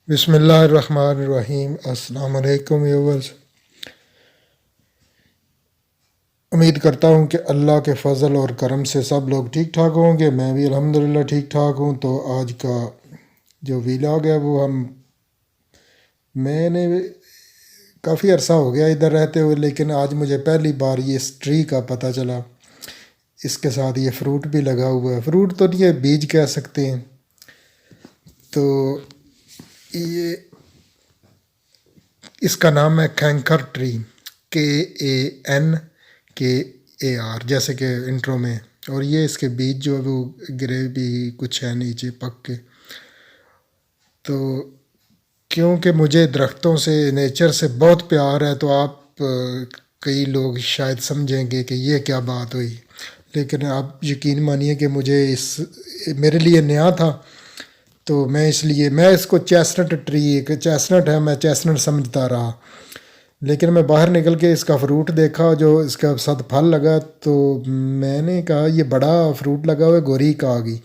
بسم اللہ الرحمن الرحیم۔ السلام علیکم ویورز، امید کرتا ہوں کہ اللہ کے فضل اور کرم سے سب لوگ ٹھیک ٹھاک ہوں گے۔ میں بھی الحمدللہ ٹھیک ٹھاک ہوں۔ تو آج کا جو ویلاگ ہے وہ میں نے کافی عرصہ ہو گیا ادھر رہتے ہوئے، لیکن آج مجھے پہلی بار یہ اس ٹری کا پتہ چلا۔ اس کے ساتھ یہ فروٹ بھی لگا ہوا ہے، فروٹ تو نہیں، یہ بیج کہہ سکتے ہیں۔ تو یہ اس کا نام ہے کینکر ٹری، KANKAR، جیسے کہ انٹرو میں۔ اور یہ اس کے بیج جو ہے وہ گرے بھی کچھ ہے نیچے پک کے۔ تو کیونکہ مجھے درختوں سے، نیچر سے بہت پیار ہے، تو آپ کئی لوگ شاید سمجھیں گے کہ یہ کیا بات ہوئی، لیکن آپ یقین مانیے کہ مجھے میرے لیے نیا تھا، تو میں اس کو چیسنٹ ٹری، ایک چیسنٹ ہے، میں چیسنٹ سمجھتا رہا۔ لیکن میں باہر نکل کے اس کا فروٹ دیکھا، جو اس کا ساتھ پھل لگا، تو میں نے کہا یہ بڑا فروٹ لگا ہوا ہے، گوری کا آ گئی۔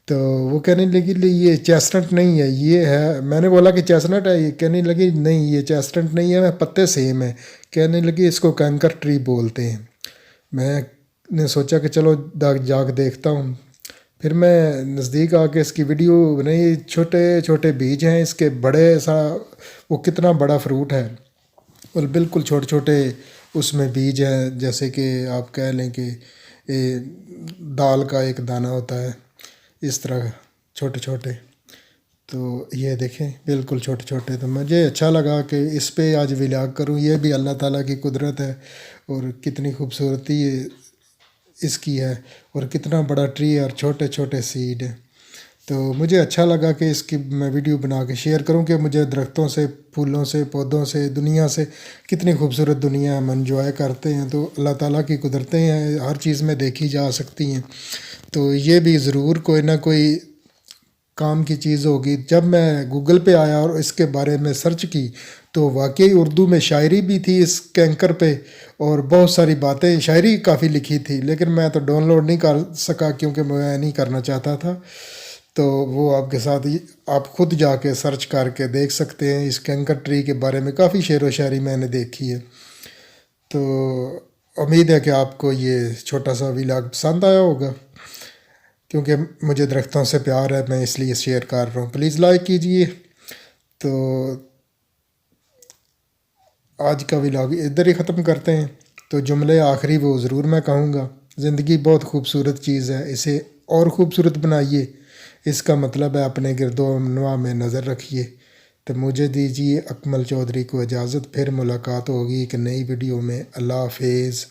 تو وہ کہنے لگی یہ چیسنٹ نہیں ہے، یہ ہے۔ میں نے بولا کہ چیسنٹ ہے، یہ کہنے لگی نہیں یہ چیسنٹ نہیں ہے، پتے سیم ہے۔ کہنے لگی اس کو کینکر ٹری بولتے ہیں۔ میں نے سوچا کہ چلو جا کے دیکھتا ہوں۔ پھر میں نزدیک آ کے اس کی ویڈیو بنائی۔ چھوٹے چھوٹے بیج ہیں اس کے، بڑے سا وہ کتنا بڑا فروٹ ہے، اور بالکل چھوٹے چھوٹے اس میں بیج ہیں، جیسے کہ آپ کہہ لیں کہ دال کا ایک دانہ ہوتا ہے، اس طرح چھوٹے چھوٹے۔ تو یہ دیکھیں بالکل چھوٹے چھوٹے۔ تو مجھے اچھا لگا کہ اس پہ آج ولاگ کروں۔ یہ بھی اللہ تعالیٰ کی قدرت ہے، اور کتنی خوبصورتی اس کی ہے، اور کتنا بڑا ٹری اور چھوٹے چھوٹے سیڈ ہیں۔ تو مجھے اچھا لگا کہ اس کی میں ویڈیو بنا کے شیئر کروں، کہ مجھے درختوں سے، پھولوں سے، پودوں سے، دنیا سے، کتنی خوبصورت دنیا ہم انجوائے کرتے ہیں۔ تو اللہ تعالیٰ کی قدرتیں ہیں، ہر چیز میں دیکھی جا سکتی ہیں۔ تو یہ بھی ضرور کوئی نہ کوئی کام کی چیز ہوگی۔ جب میں گوگل پہ آیا اور اس کے بارے میں سرچ کی، تو واقعی اردو میں شاعری بھی تھی اس کینکر پہ، اور بہت ساری باتیں، شاعری کافی لکھی تھی، لیکن میں تو ڈاؤن لوڈ نہیں کر سکا، کیونکہ میں نہیں کرنا چاہتا تھا۔ تو وہ آپ کے ساتھ آپ خود جا کے سرچ کر کے دیکھ سکتے ہیں۔ اس کینکر ٹری کے بارے میں کافی شعر و شاعری میں نے دیکھی ہے۔ تو امید ہے کہ آپ کو یہ چھوٹا سا ولاگ پسند آیا ہوگا، کیونکہ مجھے درختوں سے پیار ہے، میں اس لیے شیئر کر رہا ہوں۔ پلیز لائک کیجئے۔ تو آج کا ولاگ ادھر ہی ختم کرتے ہیں۔ تو جملے آخری وہ ضرور میں کہوں گا، زندگی بہت خوبصورت چیز ہے، اسے اور خوبصورت بنائیے۔ اس کا مطلب ہے اپنے گرد و نواح میں نظر رکھیے۔ تو مجھے دیجیے اکمل چودھری کو اجازت، پھر ملاقات ہوگی ایک نئی ویڈیو میں۔ اللہ حافظ۔